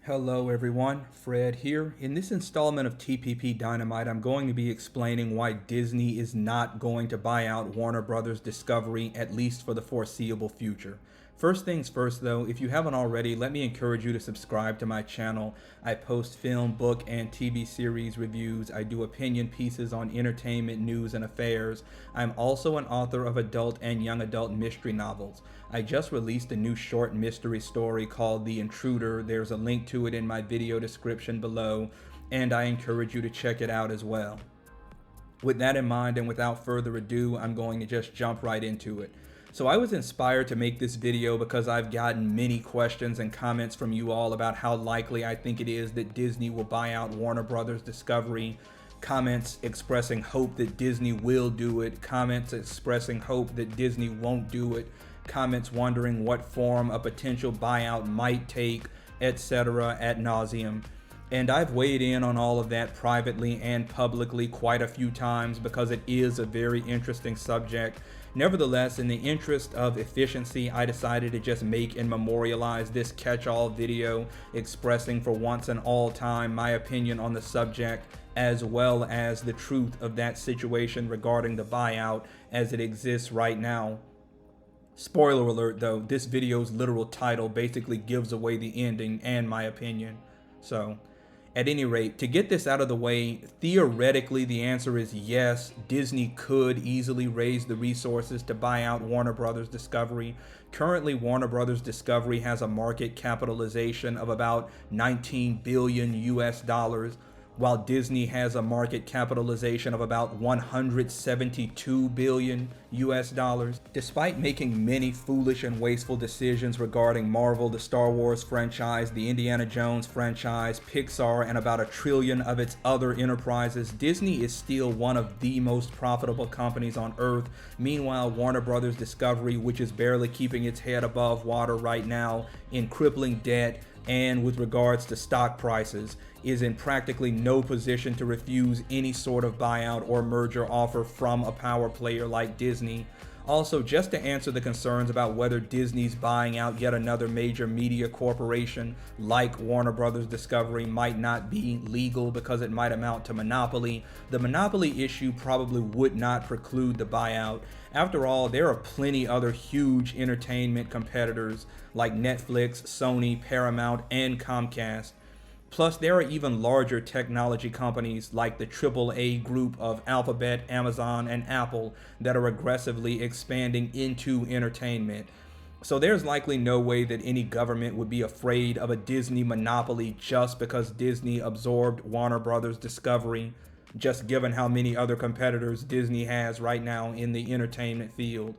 Hello everyone, Fred here. In this installment of TPP Dynamite, I'm going to be explaining why Disney is not going to buy out Warner Brothers Discovery, at least for the foreseeable future. First things first though, if you haven't already, let me encourage you to subscribe to my channel. I post film, book, and TV series reviews. I do opinion pieces on entertainment, news, and affairs. I'm also an author of adult and young adult mystery novels. I just released a new short mystery story called The Intruder. There's a link to it in my video description below, and I encourage you to check it out as well. With that in mind and without further ado, I'm going to just jump right into it. So I was inspired to make this video because I've gotten many questions and comments from you all about how likely I think it is that Disney will buy out Warner Brothers Discovery, comments expressing hope that Disney will do it, comments expressing hope that Disney won't do it, comments wondering what form a potential buyout might take, etc. ad nauseum. And I've weighed in on all of that privately and publicly quite a few times because it is a very interesting subject. Nevertheless, in the interest of efficiency, I decided to just make and memorialize this catch-all video expressing for once and all time my opinion on the subject, as well as the truth of that situation regarding the buyout as it exists right now. Spoiler alert though, this video's literal title basically gives away the ending and my opinion. So, at any rate, to get this out of the way, theoretically the answer is yes, Disney could easily raise the resources to buy out Warner Brothers Discovery. Currently, Warner Brothers Discovery has a market capitalization of about 19 billion US dollars, while Disney has a market capitalization of about 172 billion US dollars. Despite making many foolish and wasteful decisions regarding Marvel, the Star Wars franchise, the Indiana Jones franchise, Pixar, and about $1 trillion of its other enterprises, Disney is still one of the most profitable companies on earth. Meanwhile, Warner Brothers Discovery, which is barely keeping its head above water right now in crippling debt, and with regards to stock prices, is in practically no position to refuse any sort of buyout or merger offer from a power player like Disney. Also, just to answer the concerns about whether Disney's buying out yet another major media corporation like Warner Brothers Discovery might not be legal because it might amount to monopoly, the monopoly issue probably would not preclude the buyout. After all, there are plenty other huge entertainment competitors like Netflix, Sony, Paramount, and Comcast. Plus, there are even larger technology companies like the AAA group of Alphabet, Amazon, and Apple that are aggressively expanding into entertainment. So there's likely no way that any government would be afraid of a Disney monopoly just because Disney absorbed Warner Brothers Discovery, just given how many other competitors Disney has right now in the entertainment field.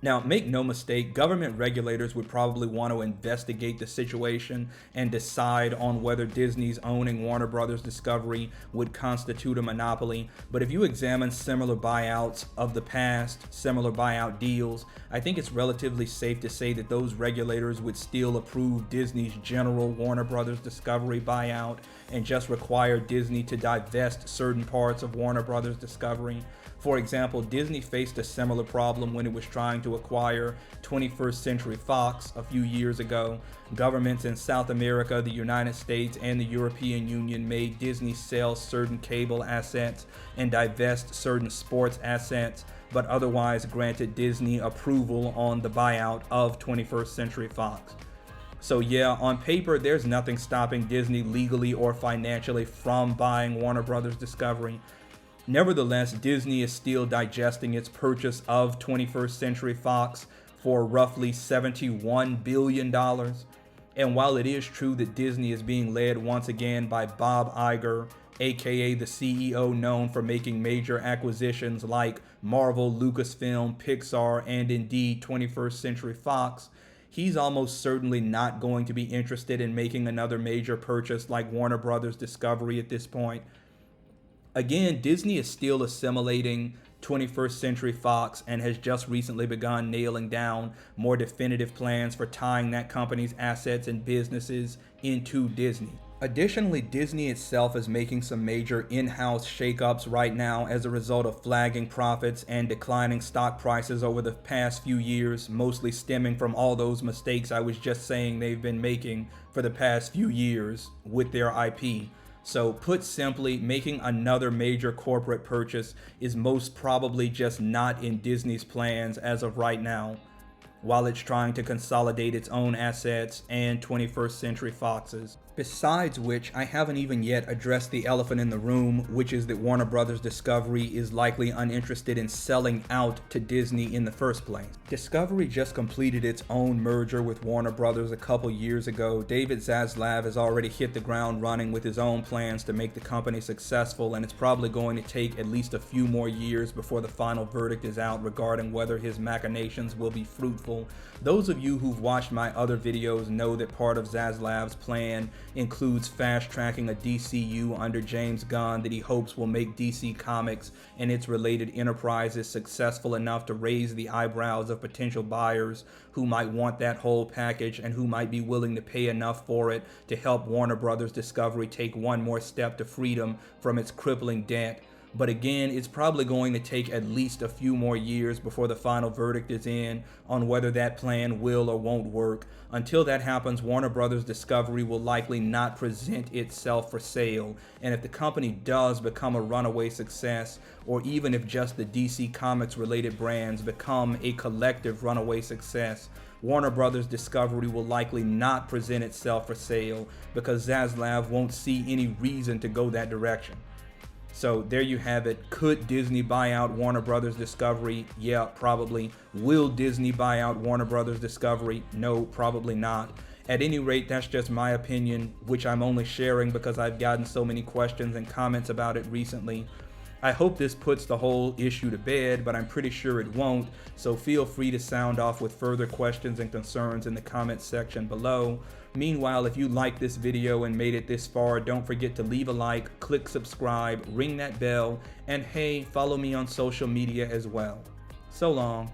Now, make no mistake, government regulators would probably want to investigate the situation and decide on whether Disney's owning Warner Brothers Discovery would constitute a monopoly. But if you examine similar buyouts of the past, similar buyout deals, I think it's relatively safe to say that those regulators would still approve Disney's general Warner Brothers Discovery buyout and just require Disney to divest certain parts of Warner Brothers Discovery. For example, Disney faced a similar problem when it was trying to acquire 21st Century Fox a few years ago. Governments in South America, the United States, and the European Union made Disney sell certain cable assets and divest certain sports assets, but otherwise granted Disney approval on the buyout of 21st Century Fox. So yeah, on paper, there's nothing stopping Disney legally or financially from buying Warner Brothers Discovery. Nevertheless, Disney is still digesting its purchase of 21st Century Fox for roughly $71 billion. And while it is true that Disney is being led once again by Bob Iger, aka the CEO known for making major acquisitions like Marvel, Lucasfilm, Pixar, and indeed 21st Century Fox, he's almost certainly not going to be interested in making another major purchase like Warner Brothers Discovery at this point. Again, Disney is still assimilating 21st Century Fox and has just recently begun nailing down more definitive plans for tying that company's assets and businesses into Disney. Additionally, Disney itself is making some major in-house shakeups right now as a result of flagging profits and declining stock prices over the past few years, mostly stemming from all those mistakes I was just saying they've been making for the past few years with their IP. So put simply, making another major corporate purchase is most probably just not in Disney's plans as of right now, while it's trying to consolidate its own assets and 21st Century Fox's. Besides which, I haven't even yet addressed the elephant in the room, which is that Warner Brothers Discovery is likely uninterested in selling out to Disney in the first place. Discovery just completed its own merger with Warner Brothers a couple years ago. David Zaslav has already hit the ground running with his own plans to make the company successful, and it's probably going to take at least a few more years before the final verdict is out regarding whether his machinations will be fruitful. Those of you who've watched my other videos know that part of Zaslav's plan includes fast-tracking a DCU under James Gunn that he hopes will make DC Comics and its related enterprises successful enough to raise the eyebrows of potential buyers who might want that whole package and who might be willing to pay enough for it to help Warner Brothers Discovery take one more step to freedom from its crippling debt. But again, it's probably going to take at least a few more years before the final verdict is in on whether that plan will or won't work. Until that happens, Warner Brothers Discovery will likely not present itself for sale. And if the company does become a runaway success, or even if just the DC Comics related brands become a collective runaway success, Warner Brothers Discovery will likely not present itself for sale because Zaslav won't see any reason to go that direction. So there you have it. Could Disney buy out Warner Brothers Discovery? Yeah, probably. Will Disney buy out Warner Brothers Discovery? No, probably not. At any rate, that's just my opinion, which I'm only sharing because I've gotten so many questions and comments about it recently. I hope this puts the whole issue to bed, but I'm pretty sure it won't, so feel free to sound off with further questions and concerns in the comments section below. Meanwhile, if you liked this video and made it this far, don't forget to leave a like, click subscribe, ring that bell, and hey, follow me on social media as well. So long.